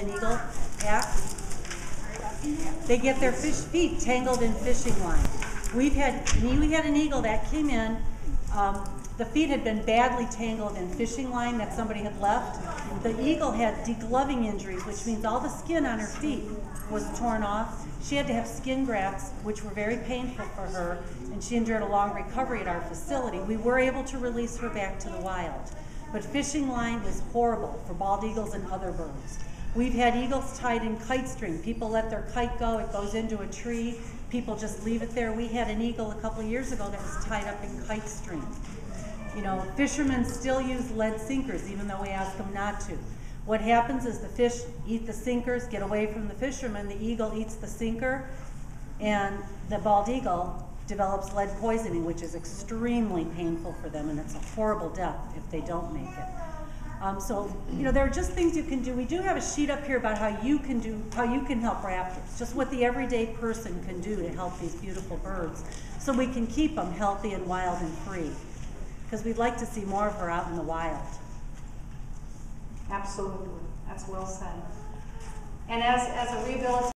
an eagle act? They get their feet tangled in fishing line. We had an eagle that came in. The feet had been badly tangled in fishing line that somebody had left. The eagle had degloving injuries, which means all the skin on her feet was torn off. She had to have skin grafts, which were very painful for her, and she endured a long recovery at our facility. We were able to release her back to the wild. But fishing line is horrible for bald eagles and other birds. We've had eagles tied in kite string. People let their kite go, it goes into a tree. People just leave it there. We had an eagle a couple of years ago that was tied up in kite string. You know, fishermen still use lead sinkers, even though we ask them not to. What happens is the fish eat the sinkers, get away from the fishermen, the eagle eats the sinker, and the bald eagle develops lead poisoning, which is extremely painful for them, and it's a horrible death if they don't make it. So, you know, there are just things you can do. We do have a sheet up here about how you can help raptors, just what the everyday person can do to help these beautiful birds, so we can keep them healthy and wild and free. Because we'd like to see more of her out in the wild. Absolutely. That's well said. And as a rehabilitation